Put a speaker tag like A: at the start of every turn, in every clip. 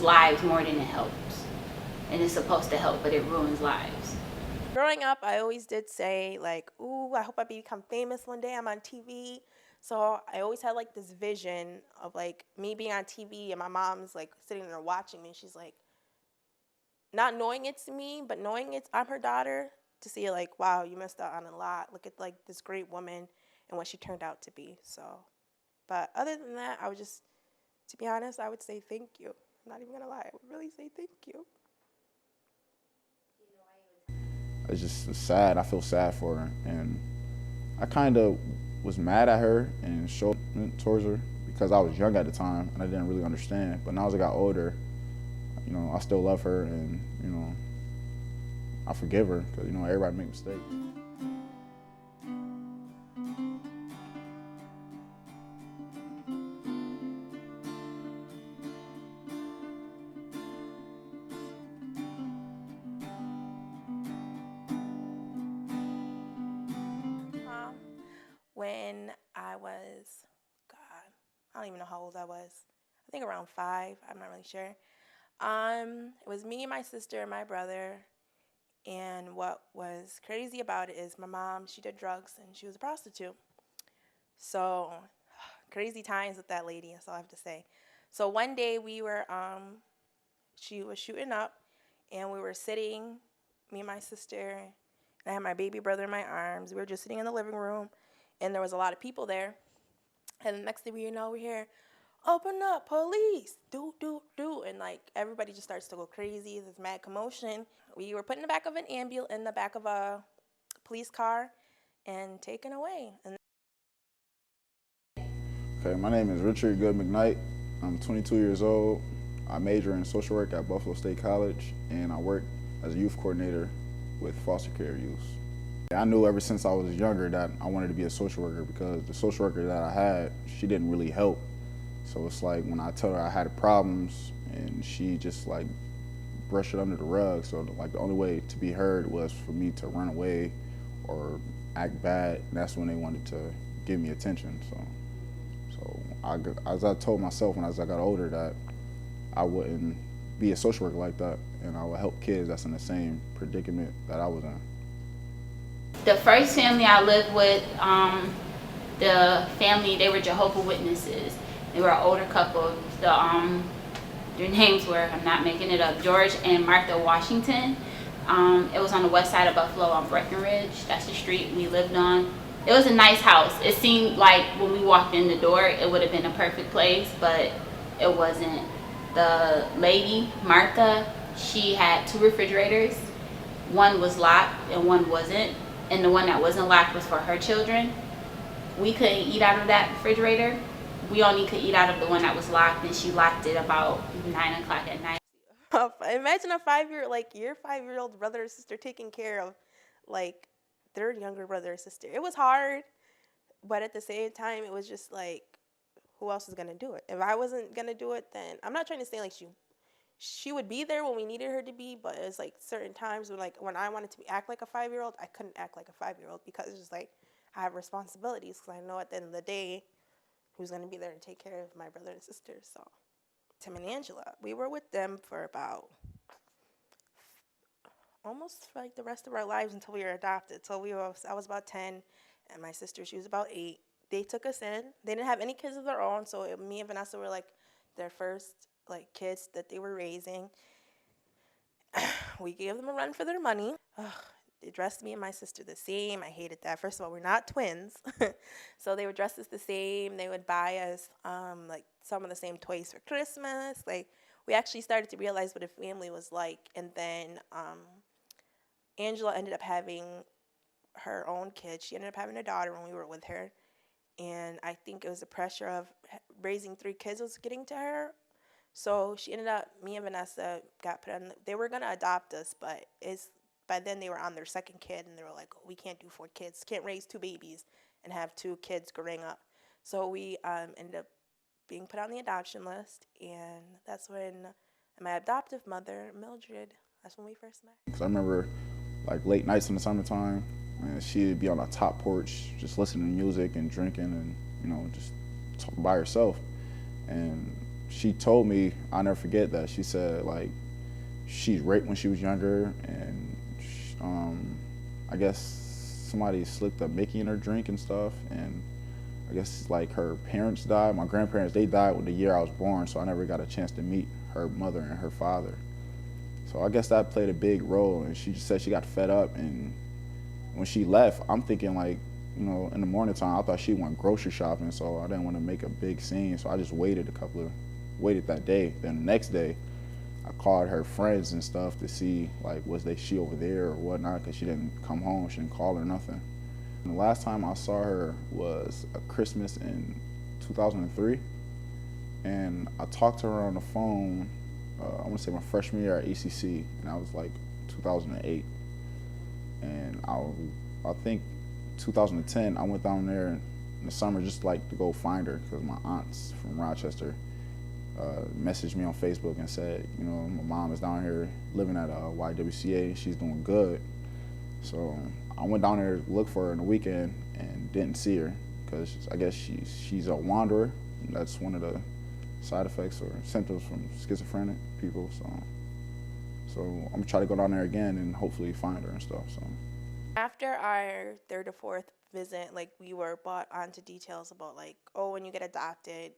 A: lives more than it helps. And it's supposed to help, but it ruins lives.
B: Growing up, I always did say, like, ooh, I hope I become famous one day. I'm on TV. So I always had like this vision of like me being on TV and my mom's like sitting there watching me. She's like, not knowing it's me, but knowing it's I'm her daughter, to see like, wow, you missed out on a lot. Look at like this great woman and what she turned out to be. So, but other than that, I would just, to be honest, I would say thank you. I'm not even gonna lie. I would really say thank you.
C: It's just sad. I feel sad for her, and I kind of was mad at her and showed it towards her because I was young at the time and I didn't really understand. But now as I got older, I still love her, and I forgive her because everybody make mistakes.
B: When I was, God, I don't even know how old I was. I think around 5. I'm not really sure. It was me, my sister, and my brother. And what was crazy about it is my mom, she did drugs and she was a prostitute. So crazy times with that lady, that's all I have to say. So one day she was shooting up and we were sitting, me and my sister, and I had my baby brother in my arms. We were just sitting in the living room and there was a lot of people there. And the next thing we we hear, open up, police, do. And like everybody just starts to go crazy. There's mad commotion. We were put in the back of in the back of a police car and taken away. And
C: Okay, my name is Richard Good McKnight. I'm 22 years old. I major in social work at Buffalo State College, and I work as a youth coordinator with foster care youth. I knew ever since I was younger that I wanted to be a social worker because the social worker that I had, she didn't really help. So it's like when I told her I had problems and she just like brushed it under the rug. So like the only way to be heard was for me to run away or act bad. And that's when they wanted to give me attention. As I told myself as I got older that I wouldn't be a social worker like that, and I would help kids that's in the same predicament that I was in.
A: The first family I lived with, the family, they were Jehovah's Witnesses. They were an older couple. Their names were, I'm not making it up, George and Martha Washington. It was on the west side of Buffalo on Breckenridge. That's the street we lived on. It was a nice house. It seemed like when we walked in the door, it would have been a perfect place, but it wasn't. The lady, Martha, she had 2 refrigerators. One was locked and one wasn't. And the one that wasn't locked was for her children. We couldn't eat out of that refrigerator. We only could eat out of the one that was locked, and she locked it about 9 o'clock at night.
B: imagine a 5-year, like your 5-year-old brother or sister taking care of like their younger brother or sister. It was hard, but at the same time, it was just like, who else is gonna do it? If I wasn't gonna do it, then I'm not trying to say like she would be there when we needed her to be, but it's like certain times when I wanted to act like a 5-year-old, I couldn't act like a 5-year-old because it's just like I have responsibilities because I know at the end of the day who's gonna be there to take care of my brother and sister. So Tim and Angela, we were with them for about almost for like the rest of our lives until we were adopted. So I was about 10 and my sister, she was about 8. They took us in. They didn't have any kids of their own, so me and Vanessa were like their first like kids that they were raising. We gave them a run for their money. They dressed me and my sister the same. I hated that. First of all, we're not twins. So they would dress us the same. They would buy us like some of the same toys for Christmas. Like we actually started to realize what a family was like. And then Angela ended up having her own kid. She ended up having a daughter when we were with her. And I think it was the pressure of raising 3 kids was getting to her. So she ended up, me and Vanessa got put on, they were going to adopt us, but by then they were on their 2nd kid, and they were like, oh, we can't do 4 kids, can't raise 2 babies and have 2 kids growing up. So we ended up being put on the adoption list, and that's when my adoptive mother, Mildred, that's when we first met.
C: Because I remember like late nights in the summertime, and she'd be on the top porch just listening to music and drinking and just talking by herself. And she told me, I'll never forget that. She said, like, she's raped when she was younger, and I guess somebody slipped a Mickey in her drink and stuff, and I guess like her parents died. My grandparents, they died with the year I was born, so I never got a chance to meet her mother and her father. So I guess that played a big role, and she just said she got fed up, and when she left, I'm thinking like, you know, in the morning time, I thought she went grocery shopping, so I didn't want to make a big scene, so I just waited that day. Then the next day, I called her friends and stuff to see like she over there or whatnot, because she didn't come home, she didn't call or nothing. And the last time I saw her was a Christmas in 2003, and I talked to her on the phone, I want to say my freshman year at ACC, and that was like 2008. And I think 2010, I went down there in the summer just like to go find her, because my aunts from Rochester messaged me on Facebook and said, you know, my mom is down here living at YWCA, she's doing good. So I went down there to look for her on the weekend and didn't see her, because I guess she's a wanderer. That's one of the side effects or symptoms from schizophrenic people. So I'm gonna try to go down there again and hopefully find her and stuff. So
B: After our third or fourth visit, like, we were brought onto details about like, oh, when you get adopted,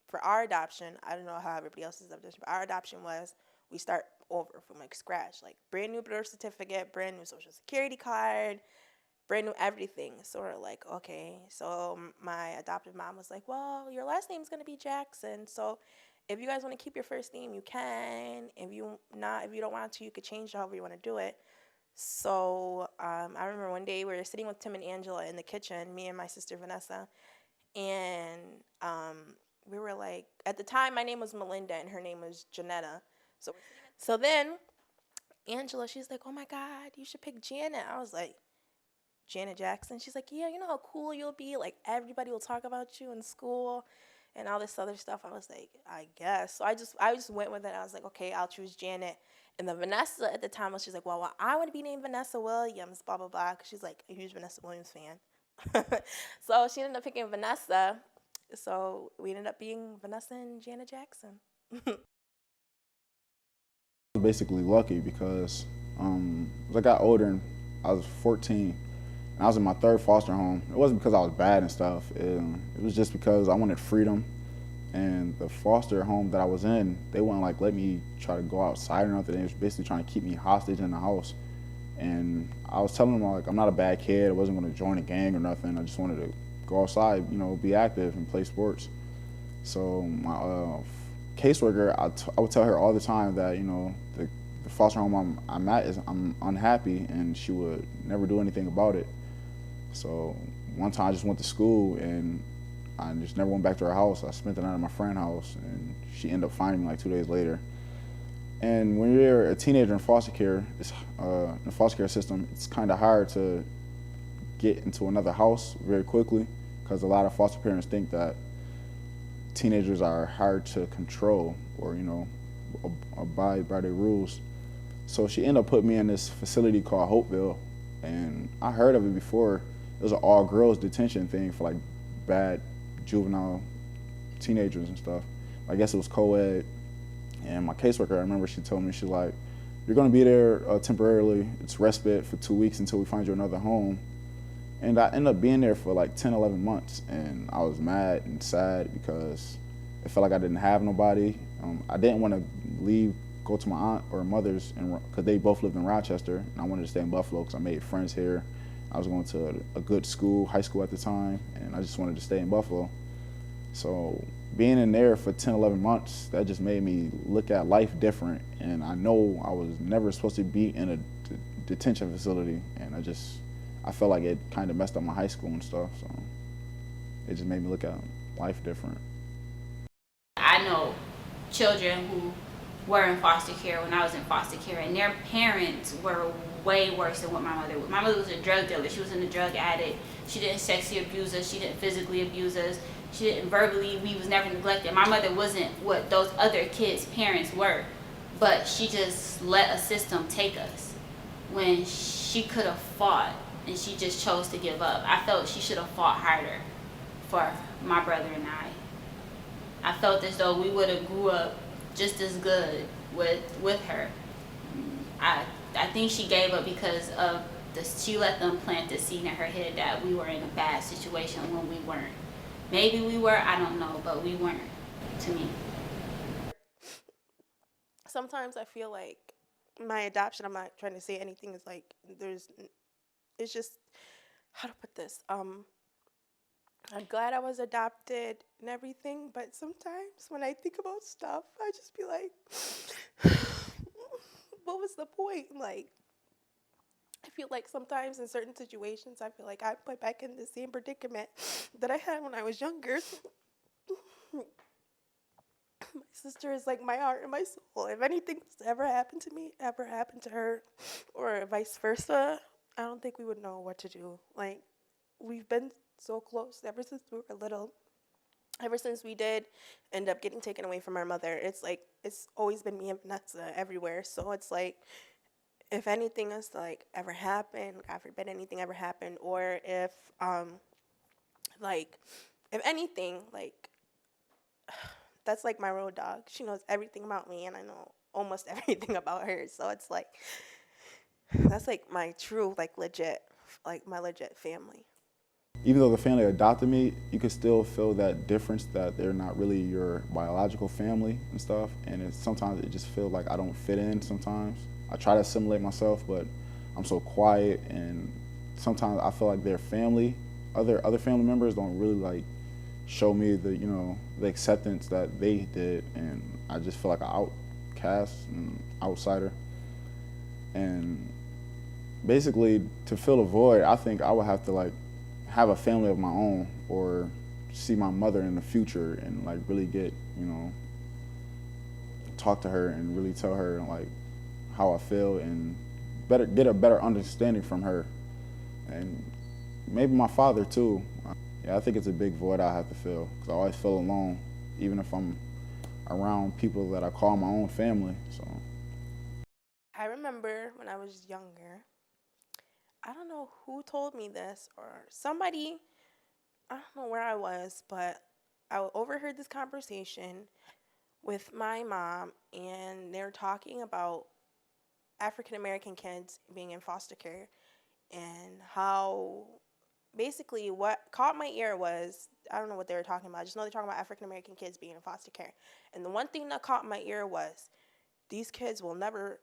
B: for our adoption, I don't know how everybody else's adoption, but our adoption was we start over from like scratch, like brand new birth certificate, brand new social security card, brand new everything. So we're like, okay. So my adoptive mom was like, well, your last name's gonna be Jackson, so if you guys want to keep your first name, you can. If you don't want to, you could change it however you want to do it. So I remember one day we were sitting with Tim and Angela in the kitchen, me and my sister Vanessa, and we were like, at the time my name was Melinda and her name was Janetta. So then Angela, she's like, oh my God, you should pick Janet. I was like, Janet Jackson? She's like, yeah, you know how cool you'll be? Like, everybody will talk about you in school and all this other stuff. I was like, I guess. So I just went with it. I was like, okay, I'll choose Janet. And then Vanessa at the time, she's like, well, I want to be named Vanessa Williams, blah, blah, blah, because she's like a huge Vanessa Williams fan. So she ended up picking Vanessa. So we ended up being Vanessa and Janet Jackson.
C: I was basically lucky because as I got older, and I was 14, and I was in my third foster home. It wasn't because I was bad and stuff. It was just because I wanted freedom. And the foster home that I was in, they wouldn't like let me try to go outside or nothing. They was basically trying to keep me hostage in the house. And I was telling them, like, I'm not a bad kid. I wasn't going to join a gang or nothing. I just wanted to go outside, you know, be active and play sports. So my caseworker, I would tell her all the time that, you know, the foster home I'm at I'm unhappy, and she would never do anything about it. So one time I just went to school and I just never went back to her house. I spent the night at my friend's house, and she ended up finding me like 2 days later. And when you're a teenager in foster care, in the foster care system, it's kind of hard to get into another house very quickly, because a lot of foster parents think that teenagers are hard to control or, you know, abide by their rules. So she ended up putting me in this facility called Hopeville, and I heard of it before. It was an all-girls detention thing for like bad juvenile teenagers and stuff. I guess it was co-ed. And my caseworker, I remember she told me, she's like, you're gonna be there temporarily. It's respite for 2 weeks until we find you another home. And I ended up being there for like 10, 11 months. And I was mad and sad because it felt like I didn't have nobody. I didn't want to go to my aunt or mother's, because they both lived in Rochester, and I wanted to stay in Buffalo because I made friends here. I was going to a good school, high school at the time, and I just wanted to stay in Buffalo. So being in there for 10, 11 months, that just made me look at life different. And I know I was never supposed to be in a detention facility, and I felt like it kind of messed up my high school and stuff. So it just made me look at life different.
A: I know children who were in foster care when I was in foster care, and their parents were way worse than what my mother was. My mother was a drug dealer. She was a drug addict. She didn't sexually abuse us. She didn't physically abuse us. She didn't verbally. We was never neglected. My mother wasn't what those other kids' parents were, but she just let a system take us when she could have fought, and she just chose to give up. I felt she should have fought harder for my brother and I. I felt as though we would have grew up just as good with her. I think she gave up because of she let them plant the seed in her head that we were in a bad situation when we weren't. Maybe we were, I don't know, but we weren't, to me.
B: Sometimes I feel like my adoption, I'm not trying to say anything, is like it's just, how to put this, I'm glad I was adopted and everything, but sometimes when I think about stuff, I just be like, what was the point? Like, I feel like sometimes in certain situations, I feel like I put back in the same predicament that I had when I was younger. My sister is like my heart and my soul. If anything's ever happened to me, ever happened to her, or vice versa, I don't think we would know what to do. Like, we've been so close ever since we were little. Ever since we did end up getting taken away from our mother, it's like, it's always been me and Vanessa everywhere. So it's like, if anything is to like ever happen, God forbid anything ever happened, or if like, if anything, like, that's like my road dog. She knows everything about me, and I know almost everything about her. So it's like, that's like my true, like legit, like my legit family.
C: Even though the family adopted me, you could still feel that difference that they're not really your biological family and stuff. And sometimes it just feels like I don't fit in sometimes. I try to assimilate myself, but I'm so quiet, and sometimes I feel like their family, other family members don't really like show me the, you know, the acceptance that they did, and I just feel like an outcast and outsider. And basically, to fill the void, I think I would have to like have a family of my own, or see my mother in the future and like really get, you know, talk to her and really tell her like how I feel, and get a better understanding from her, and maybe my father too. Yeah, I think it's a big void I have to fill, because I always feel alone, even if I'm around people that I call my own family. So
B: I remember when I was younger, I don't know who told me this, or somebody, I don't know where I was, but I overheard this conversation with my mom, and they were talking about African American kids being in foster care, and how basically what caught my ear was, I don't know what they were talking about. I just know they're talking about African American kids being in foster care. And the one thing that caught my ear was, these kids will never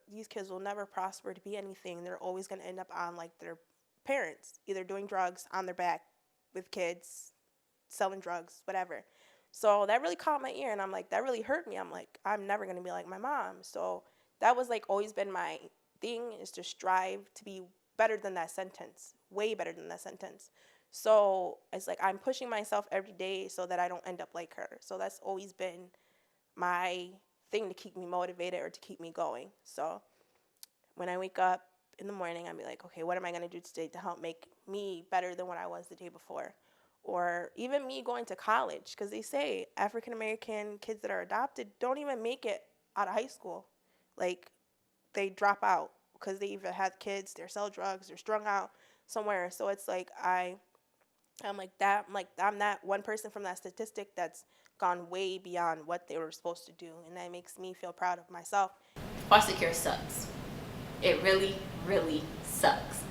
B: prosper to be anything. They're always going to end up on like their parents, either doing drugs on their back with kids, selling drugs, whatever. So that really caught my ear, and I'm like, that really hurt me. I'm like, I'm never going to be like my mom. So that was like always been my thing, is to strive to be better than that sentence, way better than that sentence. So it's like I'm pushing myself every day so that I don't end up like her. So that's always been my thing to keep me motivated, or to keep me going. So when I wake up in the morning, I'll be like, okay, what am I going to do today to help make me better than what I was the day before? Or even me going to college, because they say African American kids that are adopted don't even make it out of high school. Like, they drop out because they either have kids, they sell drugs, they're strung out somewhere. So it's like I'm like that. I'm that one person from that statistic that's gone way beyond what they were supposed to do, and that makes me feel proud of myself.
A: Foster care sucks. It really, really sucks.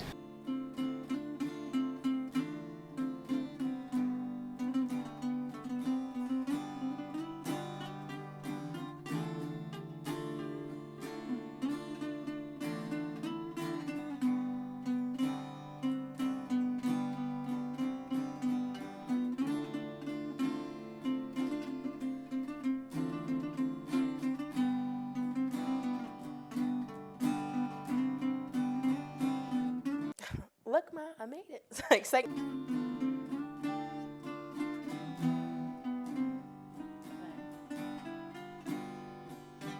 B: Look, Ma, I made it. It's like